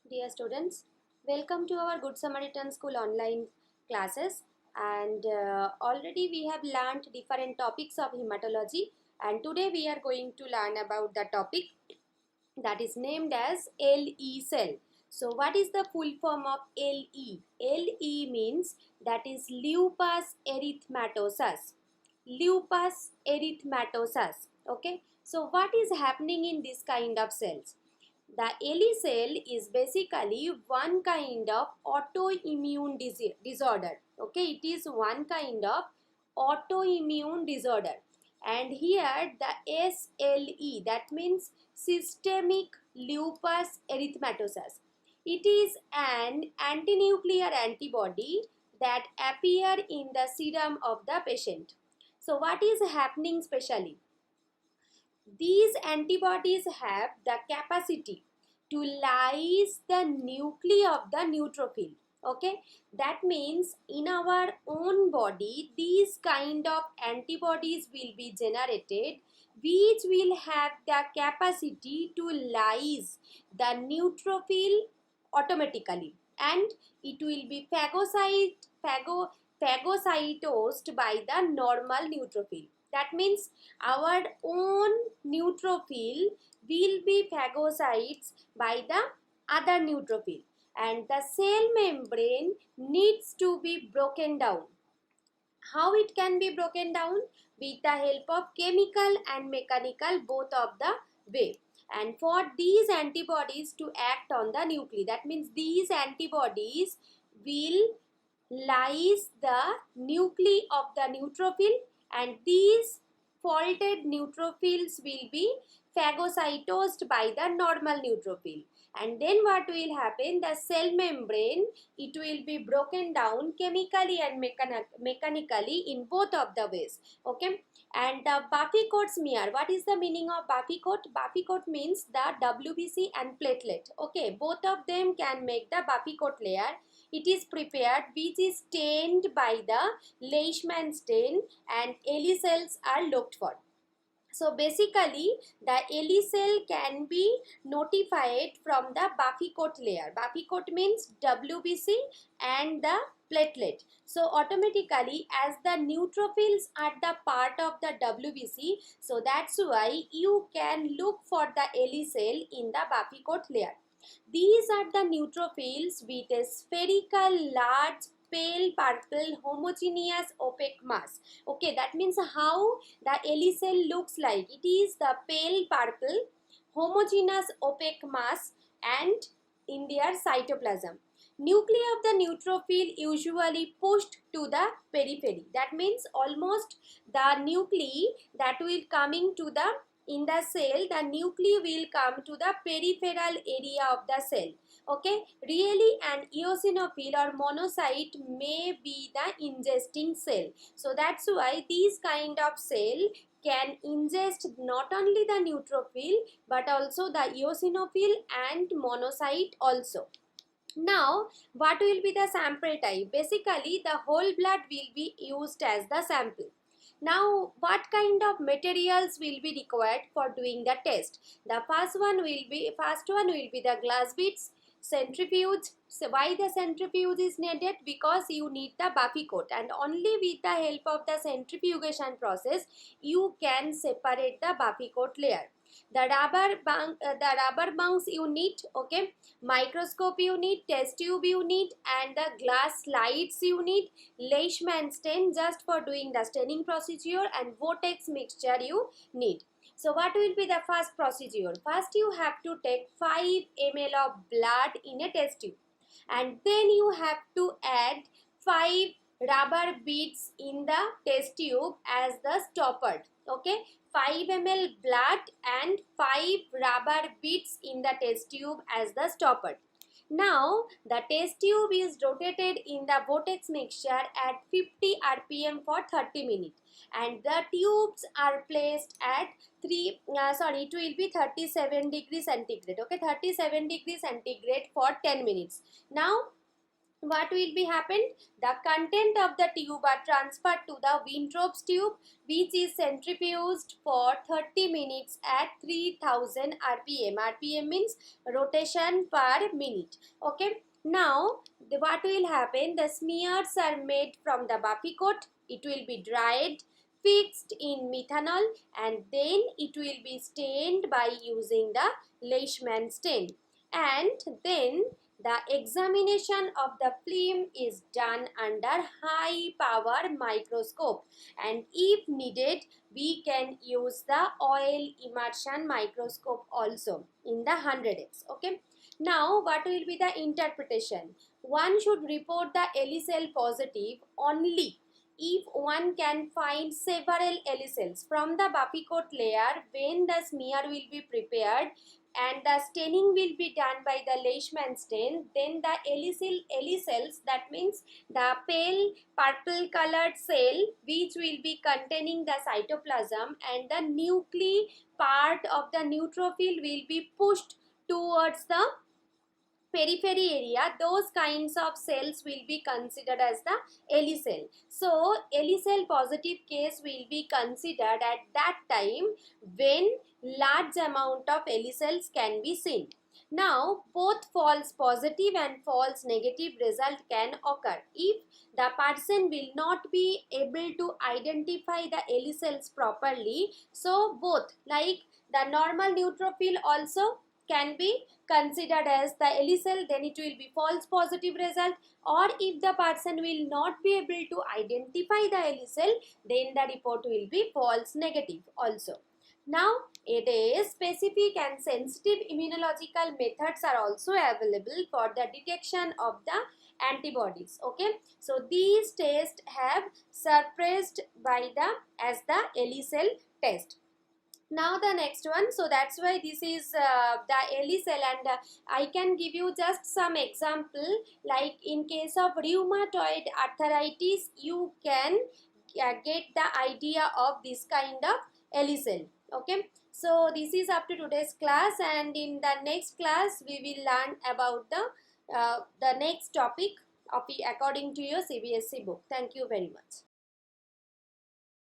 Dear students, welcome to our Good Samaritan School online classes. And already we have learned different topics of hematology, and today we are going to learn about the topic that is named as LE cell. So what is the full form of LE? LE means that is lupus erythematosus. Lupus erythematosus. Okay. So what is happening in this kind of cells? The LE cell is basically one kind of autoimmune disorder. Okay, it is one kind of autoimmune disorder. And here the SLE, that means systemic lupus erythematosus. It is an antinuclear antibody that appear in the serum of the patient. So what is happening specially? These antibodies have the capacity to lyse the nuclei of the neutrophil. Okay, that means in our own body these kind of antibodies will be generated which will have the capacity to lyse the neutrophil automatically, and it will be phagocytosed by the normal neutrophil. That means our own neutrophil will be phagocytes by the other neutrophil, and the cell membrane needs to be broken down. How it can be broken down? With the help of chemical and mechanical, both of the way. And for these antibodies to act on the nuclei, that means these antibodies will lyse the nuclei of the neutrophil, and these faulted neutrophils will be phagocytosed by the normal neutrophil. And then what will happen? The cell membrane, it will be broken down chemically and mechanically in both of the ways. Okay, and the Buffy coat smear, what is the meaning of Buffy coat? Buffy coat means the WBC and platelet. Okay, both of them can make the Buffy coat layer. It is prepared which is stained by the Leishman stain, and LE cells are looked for. So basically the LE cell can be notified from the Buffy coat layer. Buffy coat means WBC and the platelet. So automatically, as the neutrophils are the part of the WBC, so that's why you can look for the LE cell in the Buffy coat layer. These are the neutrophils with a spherical, large, pale purple, homogeneous, opaque mass. Okay, that means how the LE cell looks like. It is the pale purple, homogeneous, opaque mass and in their cytoplasm. Nuclei of the neutrophil usually pushed to the periphery. That means almost the nuclei that will coming to the in the cell, the nuclei will come to the peripheral area of the cell. Okay, really an eosinophil or monocyte may be the ingesting cell. So that's why these kind of cell can ingest not only the neutrophil but also the eosinophil and monocyte also. Now, what will be the sample type? Basically, the whole blood will be used as the sample. Now, what kind of materials will be required for doing the test? The first one will be the glass beads, centrifuge. So why the centrifuge is needed? Because you need the Buffy coat, and only with the help of the centrifugation process you can separate the Buffy coat layer. The rubber bunks you need. Okay, microscope you need, test tube you need, and the glass slides you need, Leishman stain just for doing the staining procedure, and Vortex mixture you need. So what will be the first procedure? First you have to take 5 ml of blood in a test tube, and then you have to add 5 rubber beads in the test tube as the stopper. Okay, 5 ml blood and 5 rubber beads in the test tube as the stopper. Now the test tube is rotated in the vortex mixture at 50 rpm for 30 minutes, and the tubes are placed at it will be 37 degrees centigrade. Okay, 37 degrees centigrade for 10 minutes. Now what will be happened? The content of the tube are transferred to the Wintrop's tube, which is centrifuged for 30 minutes at 3000 rpm. Rpm means rotation per minute. Okay, now what will happen? The smears are made from the buffy coat. It will be dried, fixed in methanol, and then it will be stained by using the Leishman stain. And then the examination of the film is done under high power microscope, and if needed we can use the oil immersion microscope also in the 100x. Okay, now what will be the interpretation? One should report the Ellie cell positive only if one can find several Ellie cells from the buffy coat layer when the smear will be prepared and the staining will be done by the Leishman stain. Then the Ellie cells, that means the pale purple colored cell which will be containing the cytoplasm, and the nuclei part of the neutrophil will be pushed towards the periphery area. Those kinds of cells will be considered as the Ellie cell. So Ellie cell positive case will be considered at that time when large amount of Ellie cells can be seen. Now both false positive and false negative result can occur if the person will not be able to identify the Ellie cells properly. So both, like the normal neutrophil also can be considered as the Ellie cell, then it will be false positive result, or if the person will not be able to identify the Ellie cell, then the report will be false negative also. Now it is specific and sensitive immunological methods are also available for the detection of the antibodies. Okay, so these tests have surpassed by the as the Ellie cell test. Now the next one, so that's why this is the Ellie cell, and I can give you just some example, like in case of rheumatoid arthritis you can get the idea of this kind of Ellie cell. Okay, so this is up to today's class, and in the next class we will learn about the next topic of according to your CBSE book. Thank you very much.